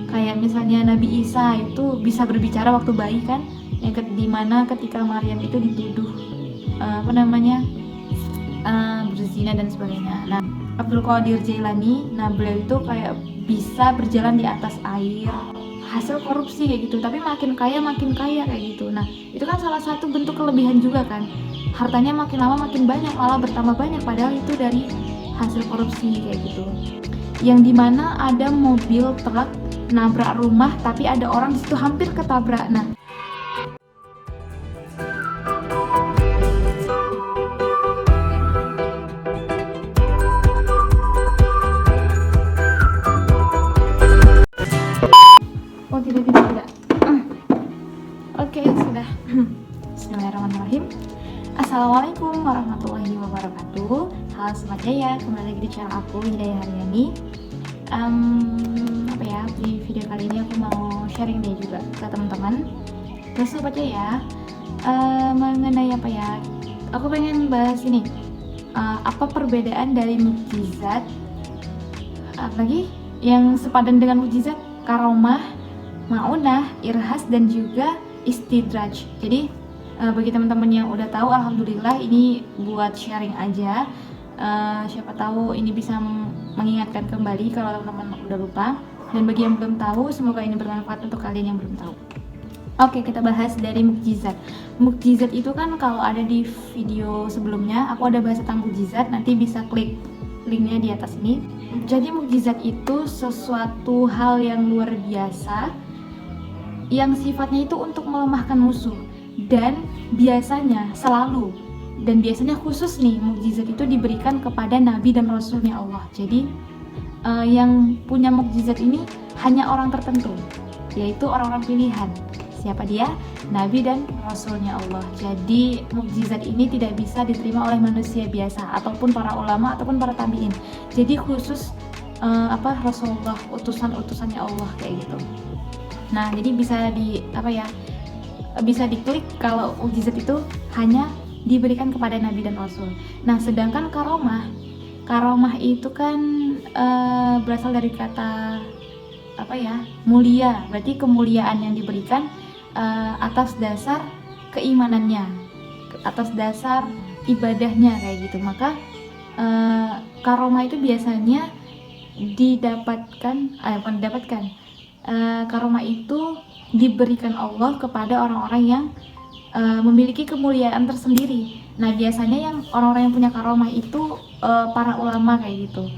Kayak misalnya Nabi Isa itu bisa berbicara waktu bayi kan, yang dimana ketika Maryam itu dituduh berzina dan sebagainya. Nah, Abdul Qadir Jailani, nah beliau itu kayak bisa berjalan di atas air, hasil korupsi kayak gitu, tapi makin kaya kayak gitu. Nah, itu kan salah satu bentuk kelebihan juga kan. Hartanya makin lama makin banyak, malah bertambah banyak, padahal itu dari hasil korupsi kayak gitu. Yang dimana ada mobil truk nabrak rumah, tapi ada orang di situ hampir ketabrak. Nah, oh tidak. Oke, sudah. Bismillahirrahmanirrahim. Assalamualaikum warahmatullahi wabarakatuh. Halo Sobat Jaya, kembali lagi di channel aku Hidayah Haryani. Di video kali ini aku mau sharing deh juga ke teman-teman, ke Sobat Jaya, mengenai aku pengen bahas ini, apa perbedaan dari mukjizat, apalagi yang sepadan dengan mukjizat, karomah, maunah, irhas, dan juga istidraj. Jadi bagi teman-teman yang udah tahu, alhamdulillah, ini buat sharing aja. Siapa tahu ini bisa mengingatkan kembali kalau teman-teman udah lupa. Dan bagi yang belum tahu, semoga ini bermanfaat untuk kalian yang belum tahu. Oke, kita bahas dari mukjizat. Mukjizat itu kan kalau ada di video sebelumnya, aku ada bahas tentang mukjizat, nanti bisa klik linknya di atas ini. Jadi mukjizat itu sesuatu hal yang luar biasa, yang sifatnya itu untuk melemahkan musuh. Dan biasanya khusus nih, mukjizat itu diberikan kepada nabi dan rasulnya Allah. Jadi yang punya mukjizat ini hanya orang tertentu, yaitu orang-orang pilihan. Siapa dia? Nabi dan rasulnya Allah. Jadi mukjizat ini tidak bisa diterima oleh manusia biasa, ataupun para ulama, ataupun para tabiin. Jadi khusus Rasulullah, utusan-utusannya Allah kayak gitu. Nah, jadi bisa diklik kalau mukjizat itu hanya diberikan kepada nabi dan rasul. Nah, sedangkan karomah itu kan berasal dari kata mulia. Berarti kemuliaan yang diberikan atas dasar keimanannya, atas dasar ibadahnya kayak gitu. Maka karomah itu biasanya karomah itu diberikan Allah kepada orang-orang yang memiliki kemuliaan tersendiri. Nah, biasanya yang orang-orang yang punya karomah itu para ulama kayak gitu.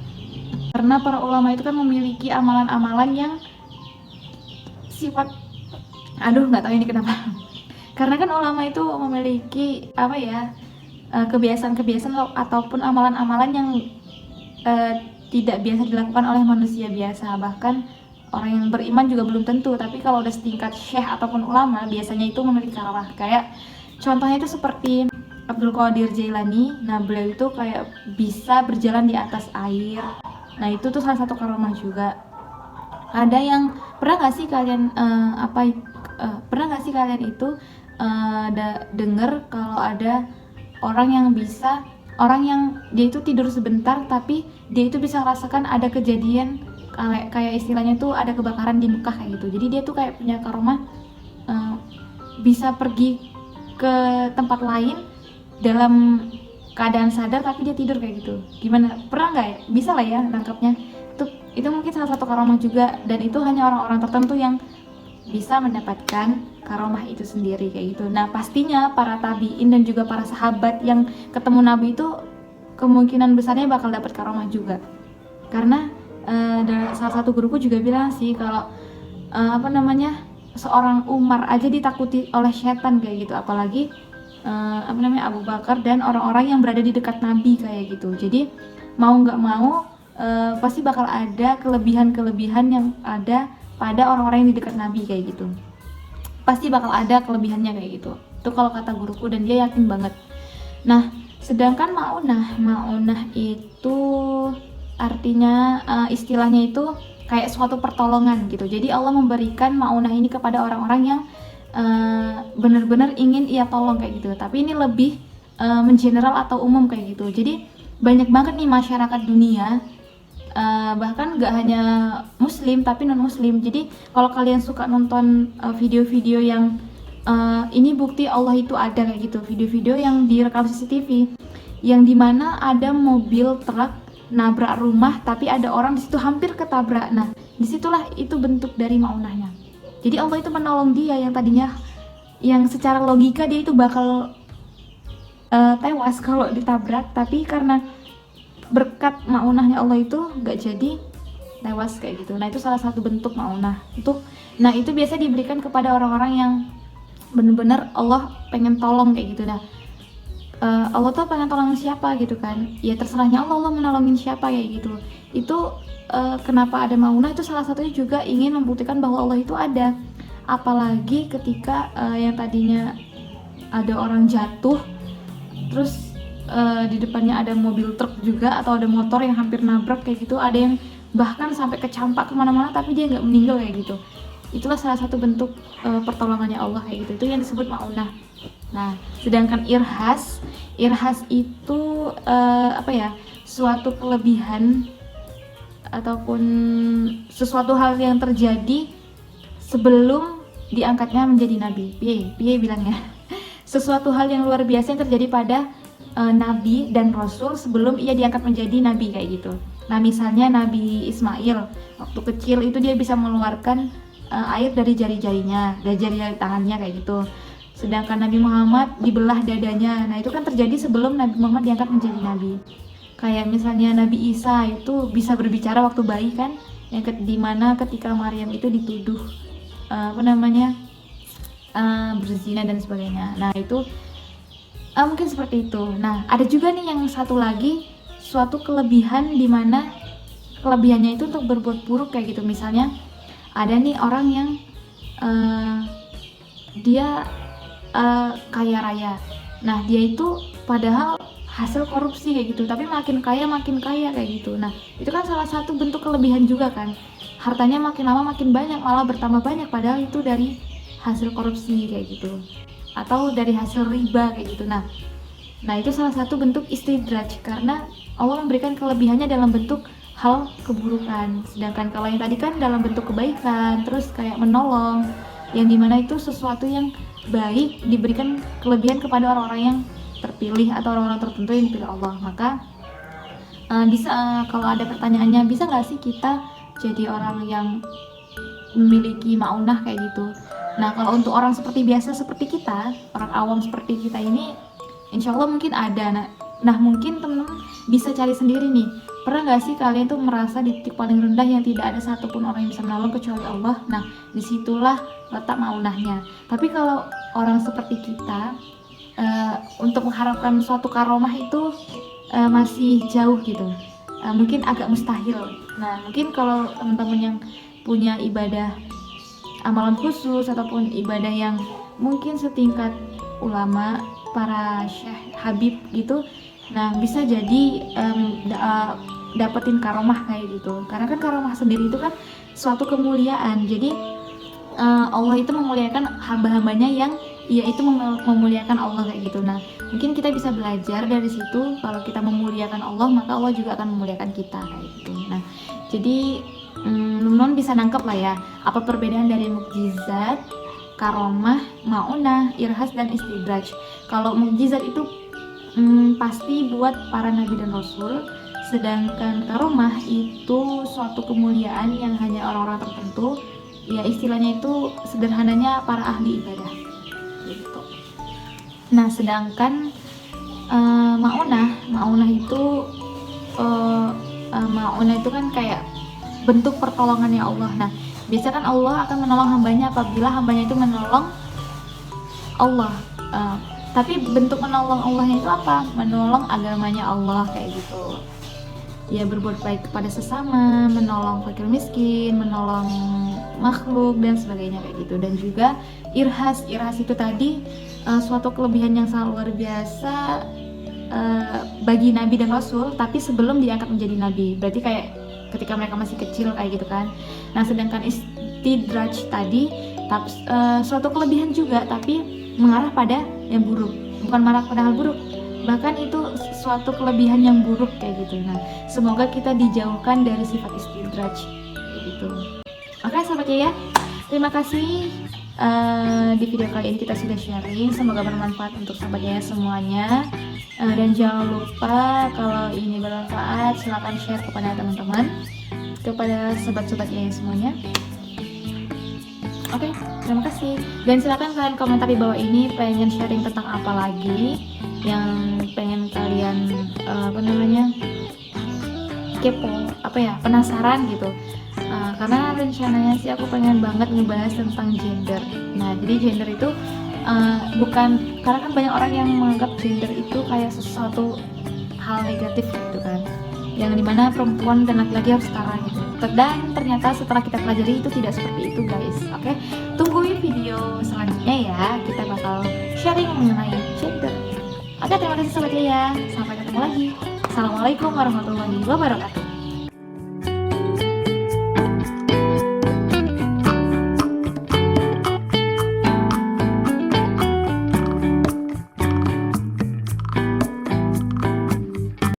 Karena para ulama itu kan memiliki amalan-amalan yang sifat, nggak tahu ini kenapa. Karena kan ulama itu memiliki kebiasaan-kebiasaan ataupun amalan-amalan yang tidak biasa dilakukan oleh manusia biasa. Bahkan orang yang beriman juga belum tentu. Tapi kalau udah setingkat syekh ataupun ulama, biasanya itu memiliki karomah. Kayak contohnya itu seperti Abdul Qadir Jailani. Nah, beliau itu kayak bisa berjalan di atas air. Nah, itu tuh salah satu karomah juga. Ada yang pernah nggak sih kalian dengar kalau ada orang yang dia itu tidur sebentar, tapi dia itu bisa merasakan ada kejadian kayak istilahnya tuh ada kebakaran di Mekah kayak gitu. Jadi dia tuh kayak punya karomah, bisa pergi ke tempat lain dalam keadaan sadar tapi dia tidur kayak gitu. Gimana? Pernah nggak ya? Bisa lah ya nangkapnya. Itu mungkin salah satu karomah juga, dan itu hanya orang-orang tertentu yang bisa mendapatkan karomah itu sendiri kayak gitu. Nah, pastinya para tabiin dan juga para sahabat yang ketemu Nabi itu kemungkinan besarnya bakal dapat karomah juga. Karena salah satu guruku juga bilang sih kalau seorang Umar aja ditakuti oleh setan kayak gitu, apalagi Abu Bakar dan orang-orang yang berada di dekat Nabi kayak gitu. Jadi mau nggak mau pasti bakal ada kelebihan-kelebihan yang ada pada orang-orang yang di dekat Nabi kayak gitu. Pasti bakal ada kelebihannya kayak gitu. Itu kalau kata guruku, dan dia yakin banget. Nah, sedangkan maunah itu artinya istilahnya itu kayak suatu pertolongan gitu. Jadi Allah memberikan maunah ini kepada orang-orang yang benar-benar ingin ia tolong kayak gitu. Tapi ini lebih mengeneral atau umum kayak gitu. Jadi banyak banget nih masyarakat dunia bahkan nggak hanya muslim tapi non muslim. Jadi kalau kalian suka nonton video-video yang ini bukti Allah itu ada kayak gitu, video-video yang direkam CCTV yang dimana ada mobil truk nabrak rumah tapi ada orang di situ hampir ketabrak. Nah disitulah itu bentuk dari maunahnya. Jadi Allah itu menolong dia yang tadinya, yang secara logika dia itu bakal tewas kalau ditabrak, tapi karena berkat maunahnya Allah itu nggak jadi tewas kayak gitu. Nah itu salah satu bentuk maunah itu. Nah itu biasa diberikan kepada orang-orang yang benar-benar Allah pengen tolong kayak gitu. Nah Allah tuh pengen tolong siapa gitu kan, ya terserahnya Allah, Allah menolongin siapa kayak gitu. Itu kenapa ada maunah itu salah satunya juga ingin membuktikan bahwa Allah itu ada. Apalagi ketika yang tadinya ada orang jatuh terus di depannya ada mobil truk juga atau ada motor yang hampir nabrak kayak gitu, ada yang bahkan sampai kecampak kemana-mana tapi dia nggak meninggal kayak gitu. Itulah salah satu bentuk pertolongannya Allah kayak gitu. Itu yang disebut maunah. Nah sedangkan irhas itu apa ya, suatu kelebihan ataupun sesuatu hal yang terjadi sebelum diangkatnya menjadi nabi. Piye bilangnya, sesuatu hal yang luar biasa yang terjadi pada nabi dan rasul sebelum ia diangkat menjadi nabi kayak gitu. Nah misalnya Nabi Ismail waktu kecil itu dia bisa mengeluarkan air dari jari-jarinya, dari jari-jari tangannya kayak gitu. Sedangkan Nabi Muhammad dibelah dadanya. Nah itu kan terjadi sebelum Nabi Muhammad diangkat menjadi nabi. Kayak misalnya Nabi Isa itu bisa berbicara waktu bayi kan, yang dimana ketika Maryam itu dituduh berzina dan sebagainya. Nah itu mungkin seperti itu. Nah ada juga nih yang satu lagi, suatu kelebihan dimana kelebihannya itu untuk berbuat buruk kayak gitu. Misalnya ada nih orang yang dia kaya raya. Nah dia itu padahal hasil korupsi kayak gitu, tapi makin kaya kayak gitu. Nah itu kan salah satu bentuk kelebihan juga kan, hartanya makin lama makin banyak, malah bertambah banyak, padahal itu dari hasil korupsi kayak gitu atau dari hasil riba kayak gitu. Nah itu salah satu bentuk istidraj karena Allah memberikan kelebihannya dalam bentuk hal keburukan. Sedangkan kalau yang tadi kan dalam bentuk kebaikan, terus kayak menolong, yang dimana itu sesuatu yang baik diberikan kelebihan kepada orang-orang yang terpilih atau orang-orang tertentu yang dipilih Allah. Maka bisa kalau ada pertanyaannya, bisa nggak sih kita jadi orang yang memiliki maunah kayak gitu? Nah kalau untuk orang seperti biasa seperti kita, orang awam seperti kita ini, insya Allah mungkin ada. Nah mungkin teman-teman bisa cari sendiri nih, pernah nggak sih kalian tuh merasa di titik paling rendah yang tidak ada satupun orang yang bisa menolong kecuali Allah? Nah disitulah letak maunahnya. Tapi kalau orang seperti kita, untuk mengharapkan suatu karomah itu masih jauh gitu, mungkin agak mustahil. Nah mungkin kalau teman-teman yang punya ibadah amalan khusus ataupun ibadah yang mungkin setingkat ulama, para syekh, habib gitu, nah bisa jadi dapetin karomah kayak gitu. Karena kan karomah sendiri itu kan suatu kemuliaan. Jadi Allah itu memuliakan hamba-hambanya yang itu memuliakan Allah kayak gitu. Nah mungkin kita bisa belajar dari situ, kalau kita memuliakan Allah maka Allah juga akan memuliakan kita kayak gitu. Nah jadi teman-teman bisa nangkep lah ya apa perbedaan dari mukjizat, karomah, maunah, irhas, dan istidraj. Kalau mukjizat itu pasti buat para nabi dan rasul, sedangkan karomah itu suatu kemuliaan yang hanya orang-orang tertentu, ya istilahnya itu sederhananya para ahli ibadah gitu. Nah sedangkan maunah itu kan kayak bentuk pertolongannya Allah. Nah biasanya kan Allah akan menolong hambanya apabila hambanya itu menolong Allah. Tapi bentuk menolong Allahnya itu apa? Menolong agamanya Allah kayak gitu. Ya berbuat baik kepada sesama, menolong fakir miskin, menolong makhluk dan sebagainya kayak gitu. Dan juga irhas itu tadi suatu kelebihan yang sangat luar biasa bagi nabi dan rasul, tapi sebelum diangkat menjadi nabi. Berarti kayak ketika mereka masih kecil kayak gitu kan. Nah sedangkan istidraj tadi suatu kelebihan juga, tapi mengarah pada yang buruk, bukan mengarah pada hal buruk, bahkan itu suatu kelebihan yang buruk kayak gitu. Nah, semoga kita dijauhkan dari sifat istidraj kayak gitu. Oke sobat ya, terima kasih. Di video kali ini kita sudah sharing, semoga bermanfaat untuk sobat ya semuanya. Dan jangan lupa kalau ini bermanfaat silahkan share kepada teman-teman, kepada sobat-sobat ya semuanya. Oke, terima kasih. Dan silakan kalian komentar di bawah ini pengen sharing tentang apa lagi yang pengen kalian kepo, penasaran gitu. Karena rencananya sih aku pengen banget ngebahas tentang gender. Nah, jadi gender itu bukan, karena kan banyak orang yang menganggap gender itu kayak sesuatu hal negatif gitu kan, yang dimana perempuan dan laki-laki harus setara gitu. Dan ternyata setelah kita pelajari itu tidak seperti itu guys. Oke, tungguin video selanjutnya ya, kita bakal sharing mengenai gender. Oke, terima kasih sobat ya, sampai ketemu lagi. Assalamualaikum warahmatullahi wabarakatuh.